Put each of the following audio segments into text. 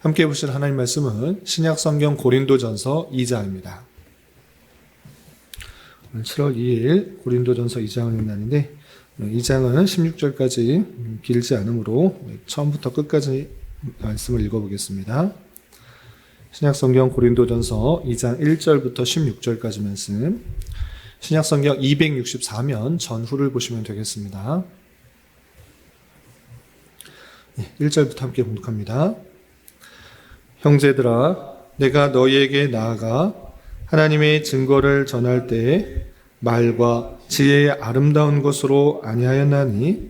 함께 보실 하나님 말씀은 신약성경 고린도전서 2장입니다. 오늘 7월 2일 고린도전서 2장을 읽는 날인데, 2장은 16절까지 길지 않으므로 처음부터 끝까지 말씀을 읽어보겠습니다. 신약성경 고린도전서 2장 1절부터 16절까지 말씀, 신약성경 264면 전후를 보시면 되겠습니다. 1절부터 함께 봉독합니다. 형제들아, 내가 너희에게 나아가 하나님의 증거를 전할 때에 말과 지혜의 아름다운 것으로 아니하였나니,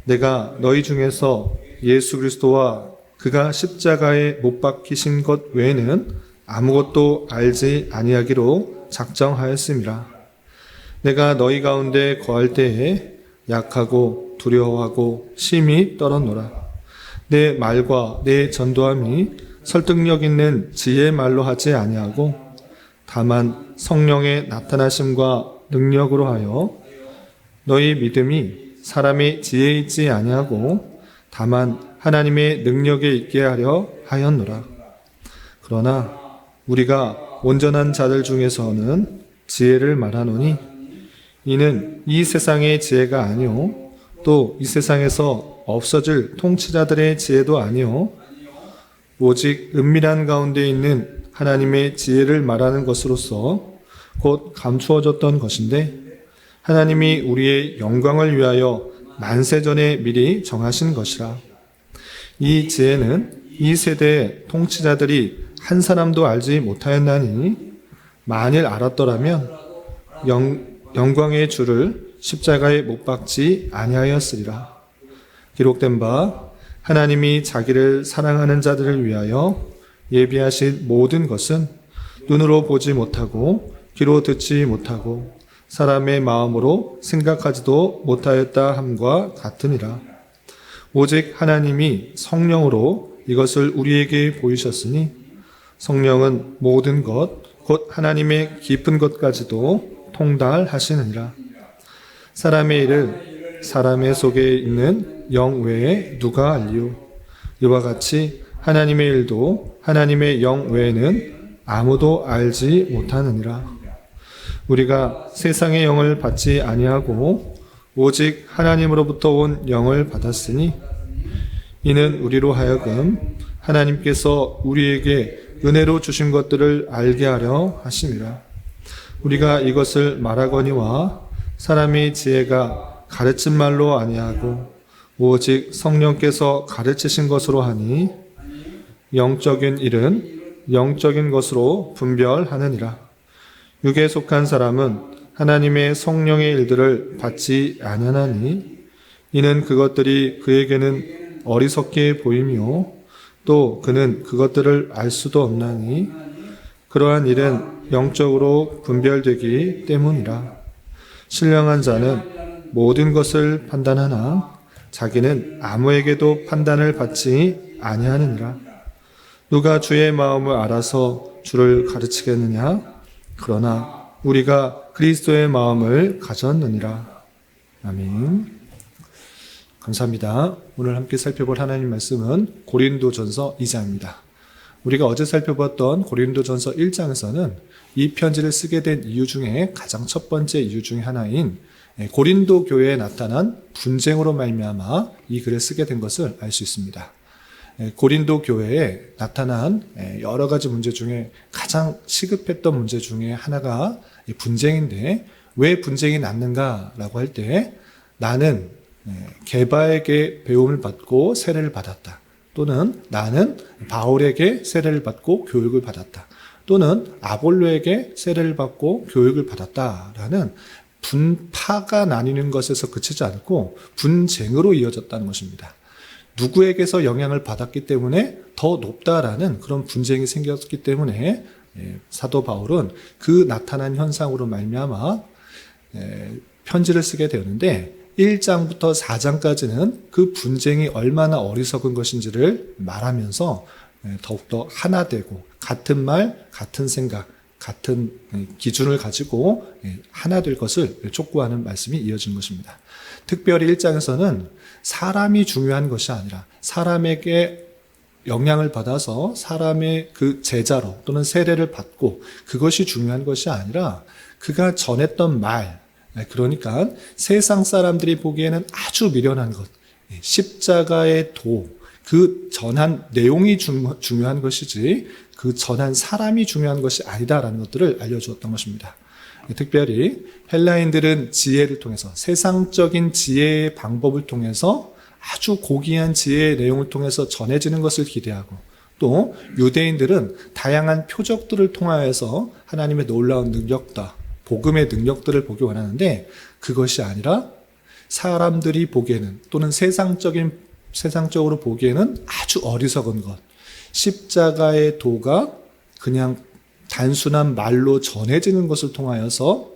내가 너희 중에서 예수 그리스도와 그가 십자가에 못 박히신 것 외에는 아무것도 알지 아니하기로 작정하였음이라. 내가 너희 가운데 거할 때에 약하고 두려워하고 심히 떨었노라. 내 말과 내 전도함이 설득력 있는 지혜의 말로 하지 아니하고 다만 성령의 나타나심과 능력으로 하여 너희 믿음이 사람의 지혜에 있지 아니하고 다만 하나님의 능력에 있게 하려 하였노라. 그러나 우리가 온전한 자들 중에서는 지혜를 말하노니 이는 이 세상의 지혜가 아니요 또 이 세상에서 없어질 통치자들의 지혜도 아니요 오직 은밀한 가운데 있는 하나님의 지혜를 말하는 것으로서 곧 감추어졌던 것인데, 하나님이 우리의 영광을 위하여 만세전에 미리 정하신 것이라. 이 지혜는 이 세대의 통치자들이 한 사람도 알지 못하였나니, 만일 알았더라면 영광의 주를 십자가에 못 박지 아니하였으리라. 기록된 바 하나님이 자기를 사랑하는 자들을 위하여 예비하신 모든 것은 눈으로 보지 못하고 귀로 듣지 못하고 사람의 마음으로 생각하지도 못하였다 함과 같으니라. 오직 하나님이 성령으로 이것을 우리에게 보이셨으니 성령은 모든 것 곧 하나님의 깊은 것까지도 통달하시느니라. 사람의 일을 사람의 속에 있는 영 외에 누가 알리요? 이와 같이 하나님의 일도 하나님의 영 외에는 아무도 알지 못하느니라. 우리가 세상의 영을 받지 아니하고 오직 하나님으로부터 온 영을 받았으니, 이는 우리로 하여금 하나님께서 우리에게 은혜로 주신 것들을 알게 하려 하심이라. 우리가 이것을 말하거니와 사람의 지혜가 가르친 말로 아니하고 오직 성령께서 가르치신 것으로 하니, 영적인 일은 영적인 것으로 분별하느니라. 육에 속한 사람은 하나님의 성령의 일들을 받지 아니하나니, 이는 그것들이 그에게는 어리석게 보이며 또 그는 그것들을 알 수도 없나니, 그러한 일은 영적으로 분별되기 때문이라. 신령한 자는 모든 것을 판단하나 자기는 아무에게도 판단을 받지 아니하느니라. 누가 주의 마음을 알아서 주를 가르치겠느냐? 그러나 우리가 그리스도의 마음을 가졌느니라. 아멘. 감사합니다. 오늘 함께 살펴볼 하나님 말씀은 고린도전서 2장입니다. 우리가 어제 살펴봤던 고린도전서 1장에서는 이 편지를 쓰게 된 이유 중에 가장 첫 번째 이유 중에 하나인 고린도 교회에 나타난 분쟁으로 말미암아 이 글을 쓰게 된 것을 알 수 있습니다. 고린도 교회에 나타난 여러 가지 문제 중에 가장 시급했던 문제 중에 하나가 분쟁인데, 왜 분쟁이 났는가라고 할 때 나는 게바에게 배움을 받고 세례를 받았다, 또는 나는 바울에게 세례를 받고 교육을 받았다, 또는 아볼로에게 세례를 받고 교육을 받았다라는 분파가 나뉘는 것에서 그치지 않고 분쟁으로 이어졌다는 것입니다. 누구에게서 영향을 받았기 때문에 더 높다라는 그런 분쟁이 생겼기 때문에 사도 바울은 그 나타난 현상으로 말미암아 편지를 쓰게 되었는데, 1장부터 4장까지는 그 분쟁이 얼마나 어리석은 것인지를 말하면서 더욱더 하나 되고 같은 말, 같은 생각, 같은 기준을 가지고 하나 될 것을 촉구하는 말씀이 이어진 것입니다. 특별히 1장에서는 사람이 중요한 것이 아니라 사람에게 영향을 받아서 사람의 그 제자로 또는 세례를 받고 그것이 중요한 것이 아니라 그가 전했던 말, 그러니까 세상 사람들이 보기에는 아주 미련한 것, 십자가의 도, 그 전한 내용이 중요한 것이지 그 전한 사람이 중요한 것이 아니다라는 것들을 알려주었던 것입니다. 특별히 헬라인들은 지혜를 통해서 세상적인 지혜의 방법을 통해서 아주 고귀한 지혜의 내용을 통해서 전해지는 것을 기대하고 또 유대인들은 다양한 표적들을 통하여서 하나님의 놀라운 능력과 복음의 능력들을 보기 원하는데 그것이 아니라 사람들이 보기에는 또는 세상적으로 보기에는 아주 어리석은 것, 십자가의 도가 그냥 단순한 말로 전해지는 것을 통하여서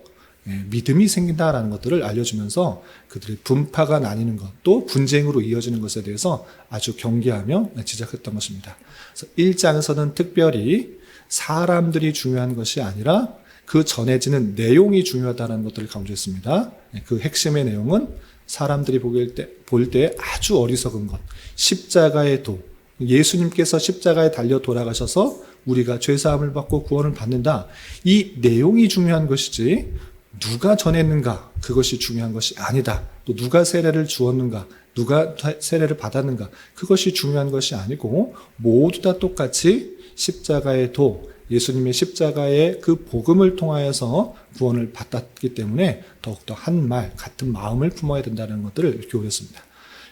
믿음이 생긴다라는 것들을 알려주면서 그들의 분파가 나뉘는 것, 또 분쟁으로 이어지는 것에 대해서 아주 경계하며 지적했던 것입니다. 그래서 1장에서는 특별히 사람들이 중요한 것이 아니라 그 전해지는 내용이 중요하다는 것들을 강조했습니다. 그 핵심의 내용은 사람들이 볼 때 아주 어리석은 것, 십자가의 도, 예수님께서 십자가에 달려 돌아가셔서 우리가 죄사함을 받고 구원을 받는다. 이 내용이 중요한 것이지 누가 전했는가 그것이 중요한 것이 아니다. 또 누가 세례를 주었는가, 누가 세례를 받았는가 그것이 중요한 것이 아니고 모두 다 똑같이 십자가의 도, 예수님의 십자가의 그 복음을 통하여서 구원을 받았기 때문에 더욱더 한 말, 같은 마음을 품어야 된다는 것들을 교훈했습니다.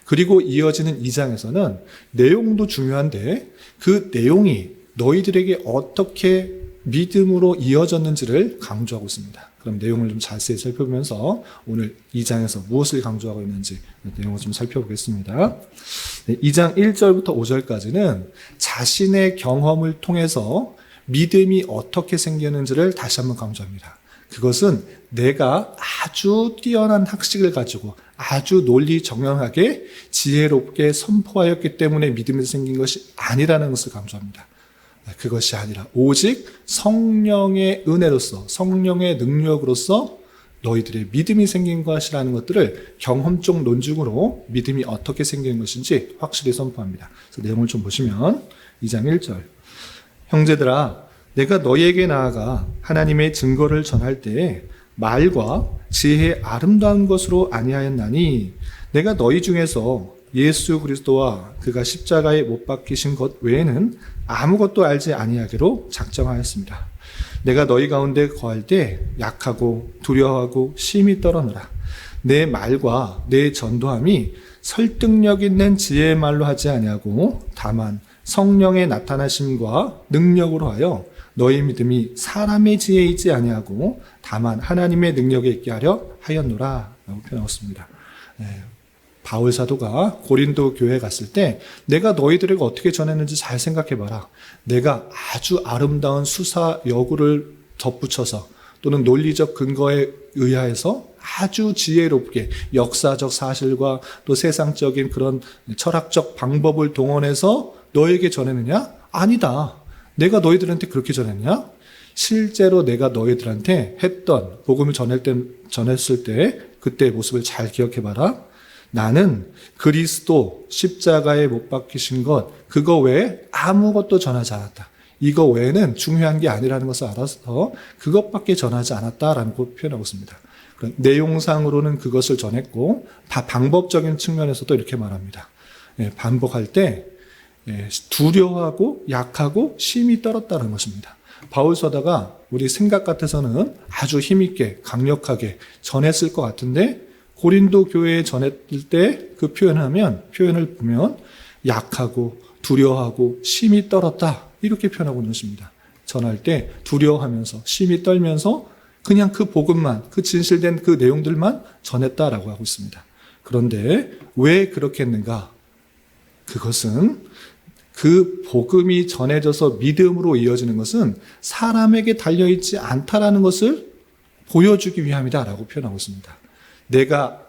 그리고 이어지는 2장에서는 내용도 중요한데 그 내용이 너희들에게 어떻게 믿음으로 이어졌는지를 강조하고 있습니다. 그럼 내용을 좀 자세히 살펴보면서 오늘 2장에서 무엇을 강조하고 있는지 내용을 좀 살펴보겠습니다. 2장 1절부터 5절까지는 자신의 경험을 통해서 믿음이 어떻게 생기는지를 다시 한번 강조합니다. 그것은 내가 아주 뛰어난 학식을 가지고 아주 논리정연하게 지혜롭게 선포하였기 때문에 믿음이 생긴 것이 아니라는 것을 강조합니다. 그것이 아니라 오직 성령의 은혜로서 성령의 능력으로서 너희들의 믿음이 생긴 것이라는 것들을 경험적 논증으로 믿음이 어떻게 생기는 것인지 확실히 선포합니다. 그래서 내용을 좀 보시면 2장 1절 형제들아 내가 너희에게 나아가 하나님의 증거를 전할 때에 말과 지혜의 아름다운 것으로 아니하였나니 내가 너희 중에서 예수 그리스도와 그가 십자가에 못 박히신 것 외에는 아무것도 알지 아니하기로 작정하였습니다. 내가 너희 가운데 거할 때 약하고 두려워하고 심히 떨어노라. 내 말과 내 전도함이 설득력 있는 지혜의 말로 하지 아니하고 다만 성령의 나타나심과 능력으로 하여 너희 믿음이 사람의 지혜에 있지 아니하고 다만 하나님의 능력에 있게 하려 하였노라 라고 표현하였습니다. 바울 사도가 고린도 교회에 갔을 때 내가 너희들에게 어떻게 전했는지 잘 생각해봐라. 내가 아주 아름다운 수사 여구를 덧붙여서 또는 논리적 근거에 의하여서 아주 지혜롭게 역사적 사실과 또 세상적인 그런 철학적 방법을 동원해서 너에게 전했느냐? 아니다. 내가 너희들한테 그렇게 전했냐? 실제로 내가 너희들한테 했던 복음을 전했을 때 그때의 모습을 잘 기억해봐라. 나는 그리스도 십자가에 못 박히신 것 그거 외에 아무것도 전하지 않았다. 이거 외에는 중요한 게 아니라는 것을 알아서 그것밖에 전하지 않았다라는 걸 표현하고 있습니다. 내용상으로는 그것을 전했고 방법적인 측면에서도 이렇게 말합니다. 반복할 때 두려워하고 약하고 심히 떨었다는 것입니다. 바울 서다가 우리 생각 같아서는 아주 힘있게 강력하게 전했을 것 같은데 고린도 교회에 전했을 때 그 표현을 보면 약하고 두려워하고 심히 떨었다 이렇게 표현하고 있는 것입니다. 전할 때 두려워하면서 심히 떨면서 그냥 그 복음만 그 진실된 그 내용들만 전했다라고 하고 있습니다. 그런데 왜 그렇게 했는가? 그것은 그 복음이 전해져서 믿음으로 이어지는 것은 사람에게 달려있지 않다라는 것을 보여주기 위함이다라고 표현하고 있습니다. 내가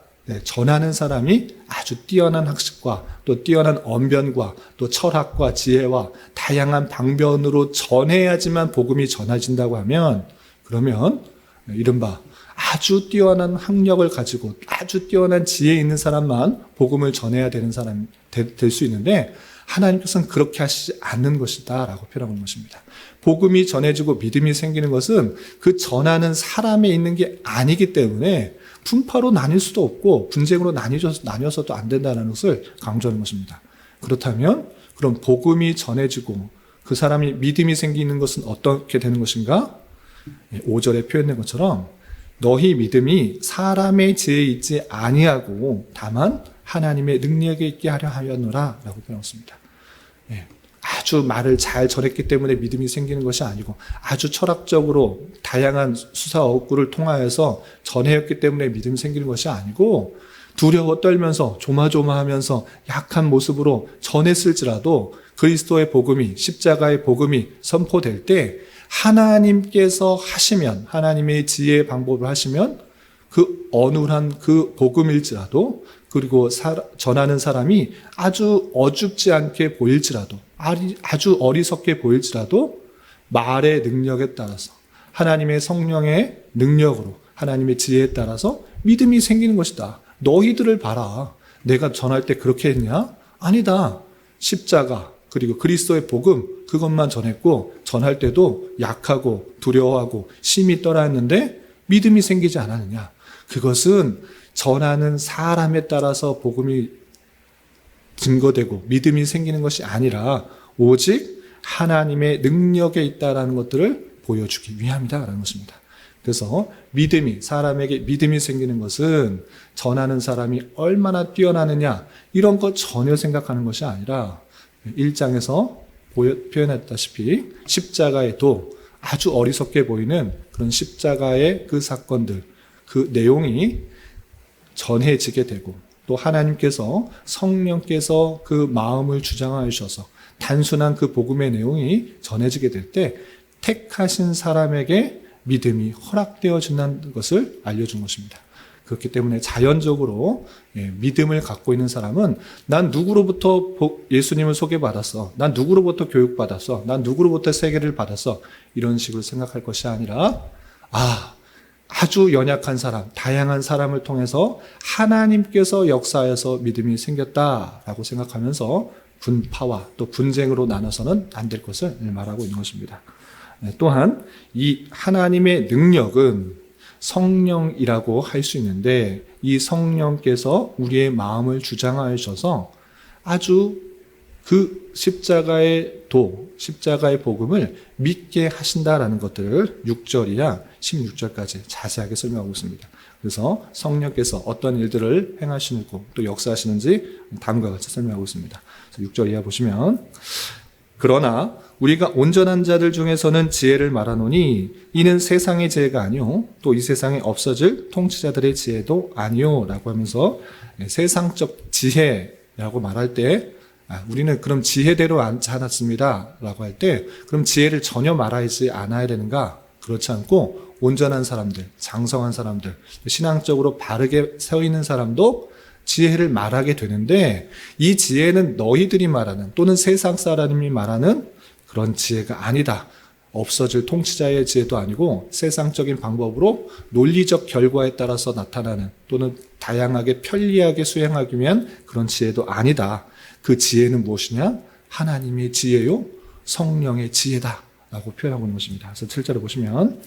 전하는 사람이 아주 뛰어난 학식과 또 뛰어난 언변과 또 철학과 지혜와 다양한 방변으로 전해야지만 복음이 전해진다고 하면 그러면 이른바 아주 뛰어난 학력을 가지고 아주 뛰어난 지혜 있는 사람만 복음을 전해야 되는 사람 될 수 있는데 하나님께서는 그렇게 하시지 않는 것이다 라고 표현하는 것입니다. 복음이 전해지고 믿음이 생기는 것은 그 전하는 사람에 있는 게 아니기 때문에 분파로 나뉠 수도 없고 분쟁으로 나뉘어서도 안 된다는 것을 강조하는 것입니다. 그렇다면 그럼 복음이 전해지고 그 사람이 믿음이 생기는 것은 어떻게 되는 것인가? 5절에 표현된 것처럼 너희 믿음이 사람의 지혜에 있지 아니하고 다만 하나님의 능력에 있게 하려 하였노라 라고 표현했습니다. 아주 말을 잘 전했기 때문에 믿음이 생기는 것이 아니고 아주 철학적으로 다양한 수사 어구를 통하여서 전해였기 때문에 믿음이 생기는 것이 아니고 두려워 떨면서 조마조마하면서 약한 모습으로 전했을지라도 그리스도의 복음이 십자가의 복음이 선포될 때 하나님께서 하시면 하나님의 지혜의 방법을 하시면 그 어눌한 그 복음일지라도 그리고 전하는 사람이 아주 어줍지 않게 보일지라도 아주 어리석게 보일지라도 말의 능력에 따라서 하나님의 성령의 능력으로 하나님의 지혜에 따라서 믿음이 생기는 것이다. 너희들을 봐라. 내가 전할 때 그렇게 했냐? 아니다. 십자가 그리고 그리스도의 복음 그것만 전했고 전할 때도 약하고 두려워하고 심히 떨어했는데 믿음이 생기지 않았느냐? 그것은 전하는 사람에 따라서 복음이 증거되고 믿음이 생기는 것이 아니라 오직 하나님의 능력에 있다라는 것들을 보여주기 위함이다라는 것입니다. 그래서 사람에게 믿음이 생기는 것은 전하는 사람이 얼마나 뛰어나느냐 이런 것 전혀 생각하는 것이 아니라 1장에서 표현했다시피 십자가의 도 아주 어리석게 보이는 그런 십자가의 그 사건들 그 내용이 전해지게 되고 또 하나님께서 성령께서 그 마음을 주장하셔서 단순한 그 복음의 내용이 전해지게 될 때 택하신 사람에게 믿음이 허락되어진다는 것을 알려준 것입니다. 그렇기 때문에 자연적으로 믿음을 갖고 있는 사람은 난 누구로부터 예수님을 소개받았어. 난 누구로부터 교육받았어. 난 누구로부터 세계를 받았어. 이런 식으로 생각할 것이 아니라 아주 연약한 사람, 다양한 사람을 통해서 하나님께서 역사에서 믿음이 생겼다라고 생각하면서 분파와 또 분쟁으로 나눠서는 안 될 것을 말하고 있는 것입니다. 또한 이 하나님의 능력은 성령이라고 할 수 있는데 이 성령께서 우리의 마음을 주장하셔서 아주 그 십자가의 복음을 믿게 하신다라는 것들을 6절이야 16절까지 자세하게 설명하고 있습니다. 그래서 성령께서 어떤 일들을 행하시고 또 역사하시는지 다음과 같이 설명하고 있습니다. 6절 이하 보시면 그러나 우리가 온전한 자들 중에서는 지혜를 말하노니 이는 세상의 지혜가 아니요 또 이 세상에 없어질 통치자들의 지혜도 아니요 라고 하면서 세상적 지혜라고 말할 때 우리는 그럼 지혜대로 않지 않았습니다 라고 할 때 그럼 지혜를 전혀 말하지 않아야 되는가? 그렇지 않고 온전한 사람들, 장성한 사람들, 신앙적으로 바르게 서 있는 사람도 지혜를 말하게 되는데 이 지혜는 너희들이 말하는 또는 세상 사람이 말하는 그런 지혜가 아니다. 없어질 통치자의 지혜도 아니고 세상적인 방법으로 논리적 결과에 따라서 나타나는 또는 다양하게 편리하게 수행하기 위한 그런 지혜도 아니다. 그 지혜는 무엇이냐? 하나님의 지혜요 성령의 지혜다 라고 표현하고 있는 것입니다. 그래서 7절을 보시면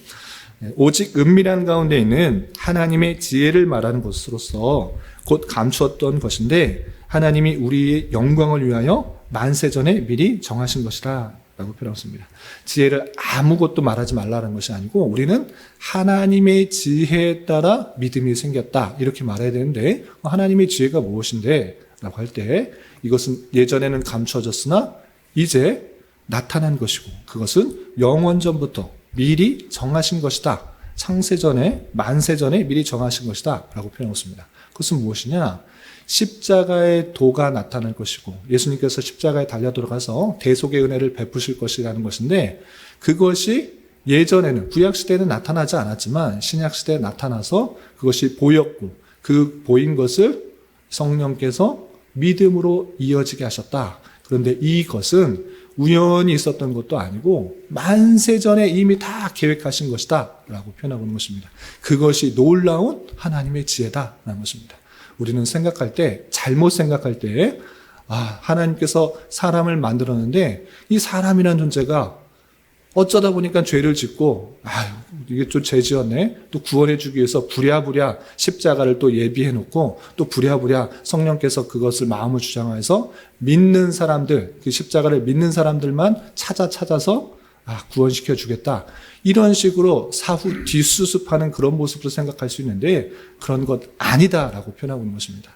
오직 은밀한 가운데 있는 하나님의 지혜를 말하는 것으로서 곧 감추었던 것인데 하나님이 우리의 영광을 위하여 만세전에 미리 정하신 것이라 라고 표현했습니다. 지혜를 아무것도 말하지 말라는 것이 아니고 우리는 하나님의 지혜에 따라 믿음이 생겼다 이렇게 말해야 되는데 하나님의 지혜가 무엇인데 라고 할 때 이것은 예전에는 감춰졌으나 이제 나타난 것이고 그것은 영원전부터 미리 정하신 것이다. 창세전에 만세전에 미리 정하신 것이다 라고 표현했습니다. 그것은 무엇이냐? 십자가의 도가 나타날 것이고 예수님께서 십자가에 달려 들어가서 대속의 은혜를 베푸실 것이라는 것인데 그것이 예전에는 구약시대에는 나타나지 않았지만 신약시대에 나타나서 그것이 보였고 그 보인 것을 성령께서 믿음으로 이어지게 하셨다. 그런데 이것은 우연히 있었던 것도 아니고 만세전에 이미 다 계획하신 것이다 라고 표현하고 있는 것입니다. 그것이 놀라운 하나님의 지혜다라는 것입니다. 우리는 생각할 때 잘못 생각할 때 하나님께서 사람을 만들었는데 이 사람이라는 존재가 어쩌다 보니까 죄를 짓고 이게 좀 죄 지었네. 또 구원해 주기 위해서 부랴부랴 십자가를 또 예비해 놓고 또 부랴부랴 성령께서 그것을 마음을 주장해서 믿는 사람들, 그 십자가를 믿는 사람들만 찾아서 구원시켜 주겠다. 이런 식으로 사후 뒷수습하는 그런 모습으로 생각할 수 있는데 그런 것 아니다라고 표현하고 있는 것입니다.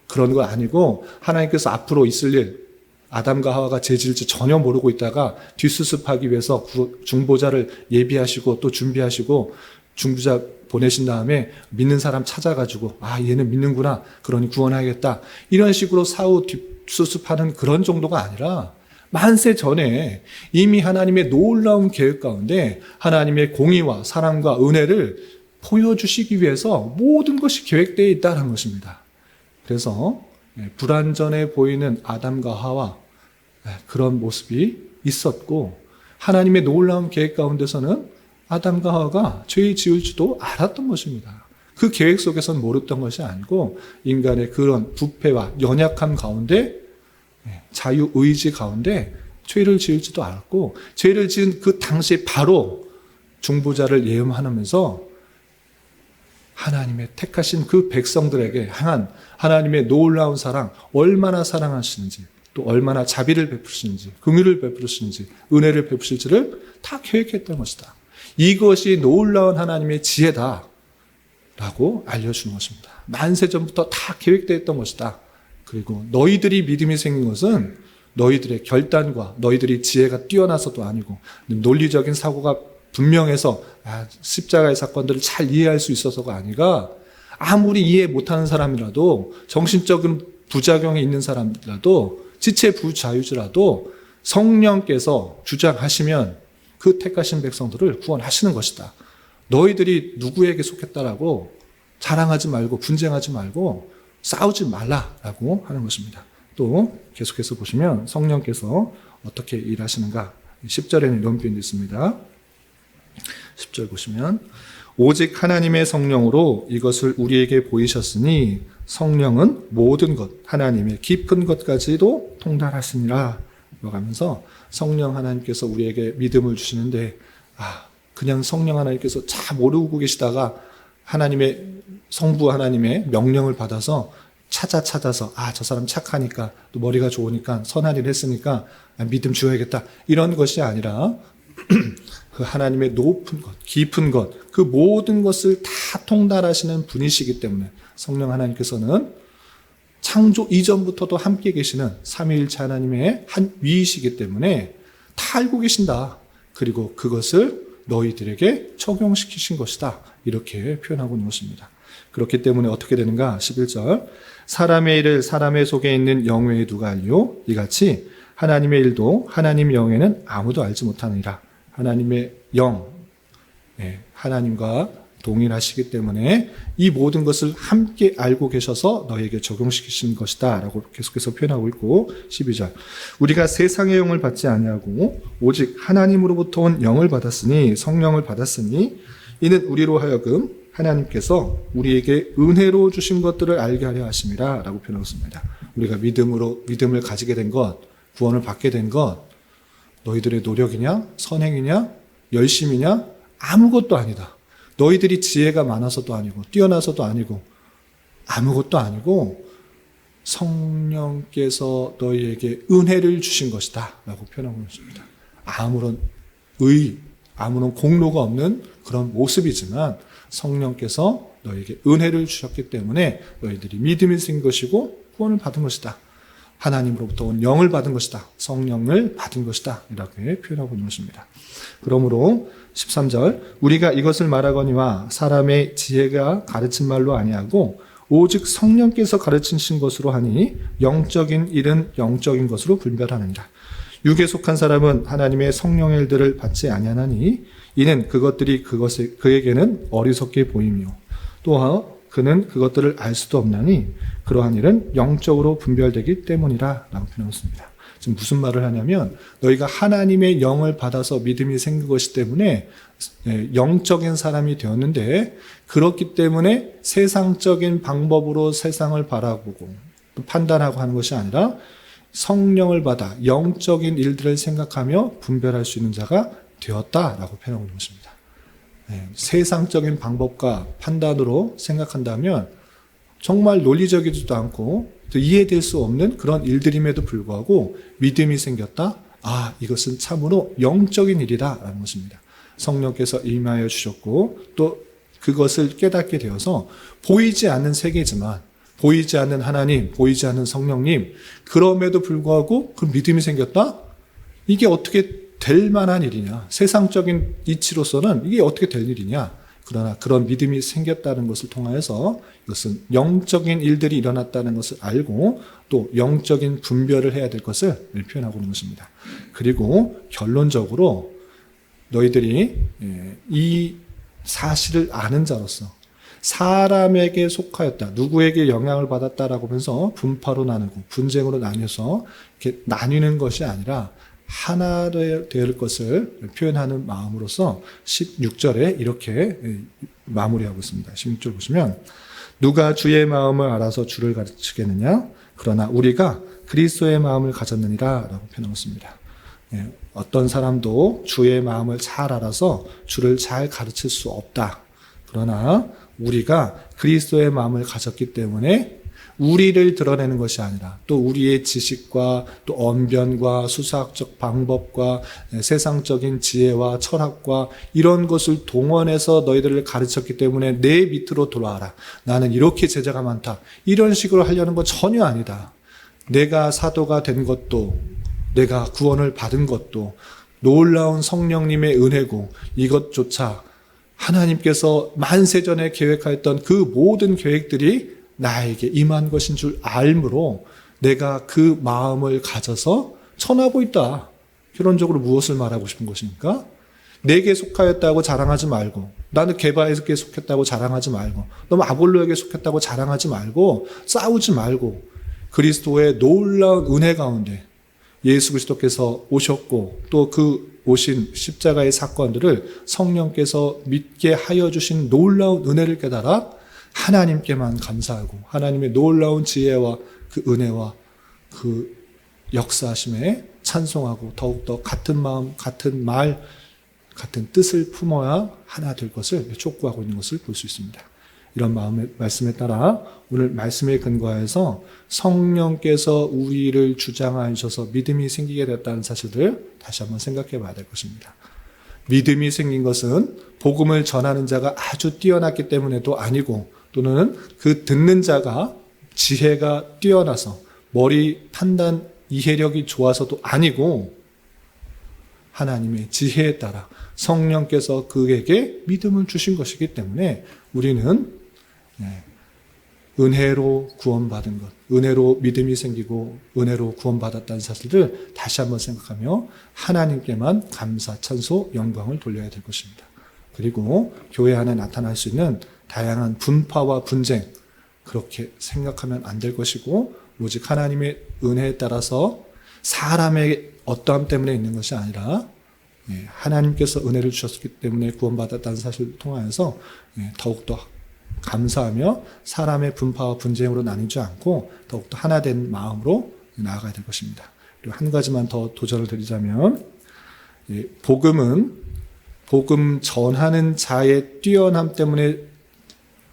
그런 거 아니고 하나님께서 앞으로 있을 일, 아담과 하와가 죄질지 전혀 모르고 있다가 뒷수습하기 위해서 중보자를 예비하시고 또 준비하시고 중보자 보내신 다음에 믿는 사람 찾아가지고 얘는 믿는구나. 그러니 구원하겠다. 이런 식으로 사후 뒷수습하는 그런 정도가 아니라 만세 전에 이미 하나님의 놀라운 계획 가운데 하나님의 공의와 사랑과 은혜를 보여주시기 위해서 모든 것이 계획되어 있다는 것입니다. 그래서 불완전해 보이는 아담과 하와 그런 모습이 있었고 하나님의 놀라운 계획 가운데서는 아담과 하와가 죄 지을지도 알았던 것입니다. 그 계획 속에서는 모르던 것이 아니고 인간의 그런 부패와 연약함 가운데 자유의지 가운데 죄를 지을지도 알았고 죄를 지은 그 당시 바로 중보자를 예언하면서 하나님의 택하신 그 백성들에게 향한 하나님의 놀라운 사랑, 얼마나 사랑하시는지 또 얼마나 자비를 베푸시는지 긍휼을 베푸시는지 은혜를 베푸실지를 다 계획했던 것이다. 이것이 놀라운 하나님의 지혜다 라고 알려주는 것입니다. 만세전부터 다 계획되어 있던 것이다. 그리고 너희들이 믿음이 생긴 것은 너희들의 결단과 너희들이 지혜가 뛰어나서도 아니고 논리적인 사고가 분명해서 십자가의 사건들을 잘 이해할 수 있어서가 아니라 아무리 이해 못하는 사람이라도 정신적인 부작용이 있는 사람이라도 지체 부자유주라도 성령께서 주장하시면 그 택하신 백성들을 구원하시는 것이다. 너희들이 누구에게 속했다라고 자랑하지 말고 분쟁하지 말고 싸우지 말라라고 하는 것입니다. 또 계속해서 보시면 성령께서 어떻게 일하시는가 10절에는 이런 표현이 있습니다. 10절 보시면 오직 하나님의 성령으로 이것을 우리에게 보이셨으니 성령은 모든 것 하나님의 깊은 것까지도 통달하시니라 하면서 성령 하나님께서 우리에게 믿음을 주시는데 그냥 성령 하나님께서 잘 모르고 계시다가 하나님의 성부 하나님의 명령을 받아서 찾아서 저 사람 착하니까 또 머리가 좋으니까 선한 일 했으니까 믿음 주어야겠다 이런 것이 아니라 그 하나님의 높은 것, 깊은 것, 그 모든 것을 다 통달하시는 분이시기 때문에 성령 하나님께서는 창조 이전부터도 함께 계시는 삼위일체 하나님의 한 위이시기 때문에 다 알고 계신다. 그리고 그것을 너희들에게 적용시키신 것이다. 이렇게 표현하고 있는 것입니다. 그렇기 때문에 어떻게 되는가? 11절 사람의 일을 사람의 속에 있는 영외에 누가 알리요? 이같이 하나님의 일도 하나님 영에는 아무도 알지 못하느니라. 하나님의 영, 하나님과 동일하시기 때문에 이 모든 것을 함께 알고 계셔서 너에게 적용시키신 것이다 라고 계속해서 표현하고 있고 12절 우리가 세상의 영을 받지 아니하고 오직 하나님으로부터 온 영을 받았으니 성령을 받았으니 이는 우리로 하여금 하나님께서 우리에게 은혜로 주신 것들을 알게 하려 하심이라 라고 표현하고 있습니다. 우리가 믿음을 가지게 된 것, 구원을 받게 된 것 너희들의 노력이냐 선행이냐 열심이냐 아무것도 아니다. 너희들이 지혜가 많아서도 아니고 뛰어나서도 아니고 아무것도 아니고 성령께서 너희에게 은혜를 주신 것이다 라고 표현하고 있습니다. 아무런 공로가 없는 그런 모습이지만 성령께서 너희에게 은혜를 주셨기 때문에 너희들이 믿음이 생긴 것이고 구원을 받은 것이다. 하나님으로부터 온 영을 받은 것이다. 성령을 받은 것이다. 이렇게 표현하고 있는 것입니다. 그러므로 13절 우리가 이것을 말하거니와 사람의 지혜가 가르친 말로 아니하고 오직 성령께서 가르치신 것으로 하니 영적인 일은 영적인 것으로 분별하느니라. 육에 속한 사람은 하나님의 성령의 일들을 받지 아니하나니 이는 그것들이 그에게는 어리석게 보이며 또한 그는 그것들을 알 수도 없나니 그러한 일은 영적으로 분별되기 때문이라 라고 표현했습니다. 지금 무슨 말을 하냐면 너희가 하나님의 영을 받아서 믿음이 생긴 것이기 때문에 영적인 사람이 되었는데 그렇기 때문에 세상적인 방법으로 세상을 바라보고 판단하고 하는 것이 아니라 성령을 받아 영적인 일들을 생각하며 분별할 수 있는 자가 되었다라고 표현하고 있는 것입니다. 세상적인 방법과 판단으로 생각한다면 정말 논리적이지도 않고 또 이해될 수 없는 그런 일들임에도 불구하고 믿음이 생겼다. 이것은 참으로 영적인 일이다라는 것입니다. 성령께서 임하여 주셨고 또 그것을 깨닫게 되어서 보이지 않는 세계지만 보이지 않는 하나님, 보이지 않는 성령님, 그럼에도 불구하고 그 믿음이 생겼다? 이게 어떻게 될 만한 일이냐? 세상적인 이치로서는 이게 어떻게 될 일이냐? 그러나 그런 믿음이 생겼다는 것을 통하여서 이것은 영적인 일들이 일어났다는 것을 알고 또 영적인 분별을 해야 될 것을 표현하고 있는 것입니다. 그리고 결론적으로 너희들이 이 사실을 아는 자로서 사람에게 속하였다, 누구에게 영향을 받았다라고 하면서 분파로 나누고 분쟁으로 나뉘어서 이렇게 나뉘는 것이 아니라 하나 될 것을 표현하는 마음으로서 16절에 이렇게 마무리하고 있습니다. 16절 보시면 누가 주의 마음을 알아서 주를 가르치겠느냐? 그러나 우리가 그리스도의 마음을 가졌느니라 라고 표현하고 있습니다. 어떤 사람도 주의 마음을 잘 알아서 주를 잘 가르칠 수 없다. 그러나 우리가 그리스도의 마음을 가졌기 때문에 우리를 드러내는 것이 아니라 또 우리의 지식과 또 언변과 수사학적 방법과 세상적인 지혜와 철학과 이런 것을 동원해서 너희들을 가르쳤기 때문에 내 밑으로 돌아와라. 나는 이렇게 제자가 많다. 이런 식으로 하려는 건 전혀 아니다. 내가 사도가 된 것도 내가 구원을 받은 것도 놀라운 성령님의 은혜고 이것조차 하나님께서 만세전에 계획하였던 그 모든 계획들이 나에게 임한 것인 줄 알므로 내가 그 마음을 가져서 전하고 있다. 결론적으로 무엇을 말하고 싶은 것입니까? 내게 속하였다고 자랑하지 말고 나는 게바에게 속했다고 자랑하지 말고 너무 아볼로에게 속했다고 자랑하지 말고 싸우지 말고 그리스도의 놀라운 은혜 가운데 예수 그리스도께서 오셨고 또 그 오신 십자가의 사건들을 성령께서 믿게 하여 주신 놀라운 은혜를 깨달아 하나님께만 감사하고 하나님의 놀라운 지혜와 그 은혜와 그 역사하심에 찬송하고 더욱더 같은 마음, 같은 말, 같은 뜻을 품어야 하나 될 것을 촉구하고 있는 것을 볼 수 있습니다. 이런 마음의 말씀에 따라 오늘 말씀에 근거해서 성령께서 우리를 주장하여 주셔서 믿음이 생기게 됐다는 사실을 다시 한번 생각해 봐야 될 것입니다. 믿음이 생긴 것은 복음을 전하는 자가 아주 뛰어났기 때문에도 아니고 또는 그 듣는 자가 지혜가 뛰어나서 머리 판단 이해력이 좋아서도 아니고 하나님의 지혜에 따라 성령께서 그에게 믿음을 주신 것이기 때문에 우리는 은혜로 구원받은 것, 은혜로 믿음이 생기고 은혜로 구원받았다는 사실을 다시 한번 생각하며 하나님께만 감사, 찬소, 영광을 돌려야 될 것입니다. 그리고 교회 안에 나타날 수 있는 다양한 분파와 분쟁, 그렇게 생각하면 안 될 것이고 오직 하나님의 은혜에 따라서 사람의 어떠함 때문에 있는 것이 아니라 하나님께서 은혜를 주셨기 때문에 구원받았다는 사실을 통하여서 더욱더 감사하며 사람의 분파와 분쟁으로 나뉘지 않고 더욱더 하나 된 마음으로 나아가야 될 것입니다. 그리고 한 가지만 더 도전을 드리자면 복음은 복음 전하는 자의 뛰어남 때문에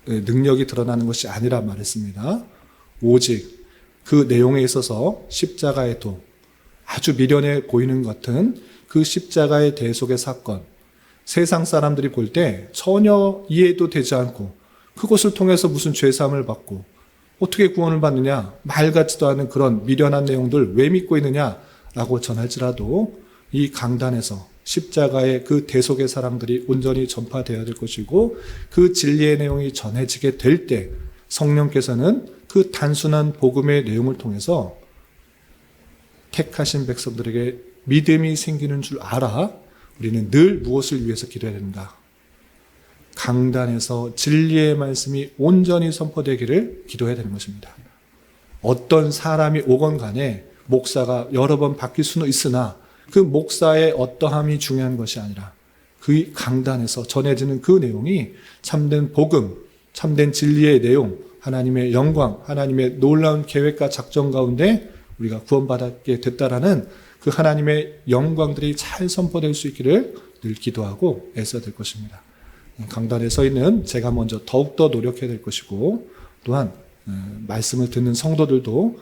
능력이 드러나는 것이 아니라 말했습니다. 오직 그 내용에 있어서 십자가의 도, 아주 미련해 보이는 것 같은 그 십자가의 대속의 사건, 세상 사람들이 볼 때 전혀 이해도 되지 않고 그것을 통해서 무슨 죄사함을 받고 어떻게 구원을 받느냐, 말 같지도 않은 그런 미련한 내용들 왜 믿고 있느냐라고 전할지라도 이 강단에서 십자가의 그 대속의 사랑들이 온전히 전파되어야 될 것이고 그 진리의 내용이 전해지게 될 때 성령께서는 그 단순한 복음의 내용을 통해서 택하신 백성들에게 믿음이 생기는 줄 알아 우리는 늘 무엇을 위해서 기도해야 된다. 강단에서 진리의 말씀이 온전히 선포되기를 기도해야 되는 것입니다. 어떤 사람이 오건 간에 목사가 여러 번 바뀔 수는 있으나 그 목사의 어떠함이 중요한 것이 아니라 그 강단에서 전해지는 그 내용이 참된 복음, 참된 진리의 내용, 하나님의 영광, 하나님의 놀라운 계획과 작전 가운데 우리가 구원받게 됐다라는 그 하나님의 영광들이 잘 선포될 수 있기를 늘 기도하고 애써야 될 것입니다. 강단에 서 있는 제가 먼저 더욱더 노력해야 될 것이고, 또한 말씀을 듣는 성도들도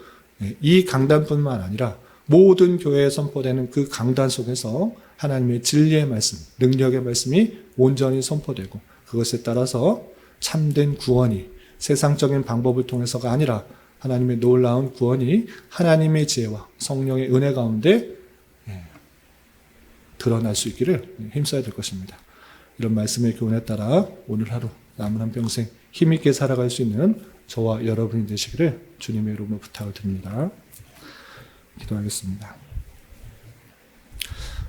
이 강단뿐만 아니라 모든 교회에 선포되는 그 강단 속에서 하나님의 진리의 말씀, 능력의 말씀이 온전히 선포되고, 그것에 따라서 참된 구원이 세상적인 방법을 통해서가 아니라 하나님의 놀라운 구원이 하나님의 지혜와 성령의 은혜 가운데 드러날 수 있기를 힘써야 될 것입니다. 이런 말씀의 교훈에 따라 오늘 하루 남은 한 평생 힘있게 살아갈 수 있는 저와 여러분이 되시기를 주님의 이름으로 부탁을 드립니다. 기도하겠습니다.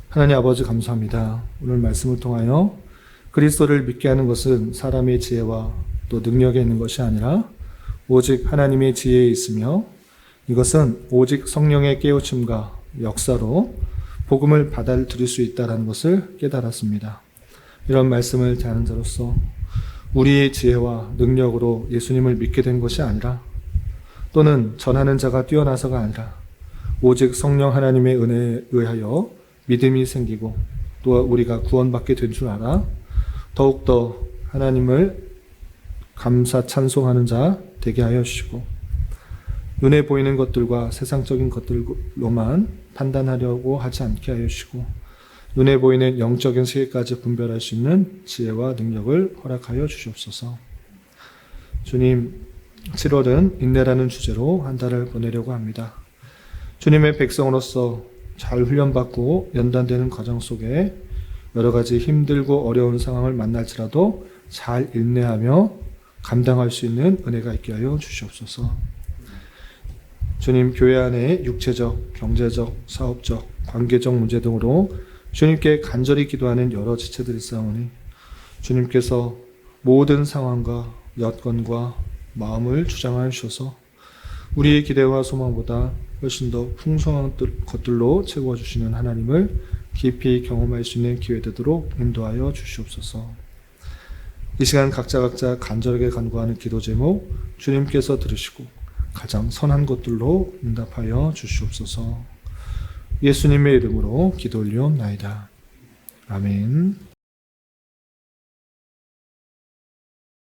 하나님 아버지 감사합니다. 오늘 말씀을 통하여 그리스도를 믿게 하는 것은 사람의 지혜와 또 능력에 있는 것이 아니라 오직 하나님의 지혜에 있으며, 이것은 오직 성령의 깨우침과 역사로 복음을 받아들일 수 있다는 것을 깨달았습니다. 이런 말씀을 대하는 자로서 우리의 지혜와 능력으로 예수님을 믿게 된 것이 아니라, 또는 전하는 자가 뛰어나서가 아니라 오직 성령 하나님의 은혜에 의하여 믿음이 생기고 또 우리가 구원받게 된 줄 알아 더욱더 하나님을 감사 찬송하는 자 되게 하여 주시고, 눈에 보이는 것들과 세상적인 것들로만 판단하려고 하지 않게 하여 주시고, 눈에 보이는 영적인 세계까지 분별할 수 있는 지혜와 능력을 허락하여 주시옵소서. 주님, 7월은 인내라는 주제로 한 달을 보내려고 합니다. 주님의 백성으로서 잘 훈련받고 연단되는 과정 속에 여러 가지 힘들고 어려운 상황을 만날지라도 잘 인내하며 감당할 수 있는 은혜가 있게 하여 주시옵소서. 주님, 교회 안에 육체적, 경제적, 사업적, 관계적 문제 등으로 주님께 간절히 기도하는 여러 지체들이 있사오니 주님께서 모든 상황과 여건과 마음을 주장하여 주셔서 우리의 기대와 소망보다 훨씬 더 풍성한 것들로 채워주시는 하나님을 깊이 경험할 수 있는 기회 되도록 인도하여 주시옵소서. 이 시간 각자 간절하게 간구하는 기도 제목 주님께서 들으시고 가장 선한 것들로 응답하여 주시옵소서. 예수님의 이름으로 기도 올리옵나이다. 아멘.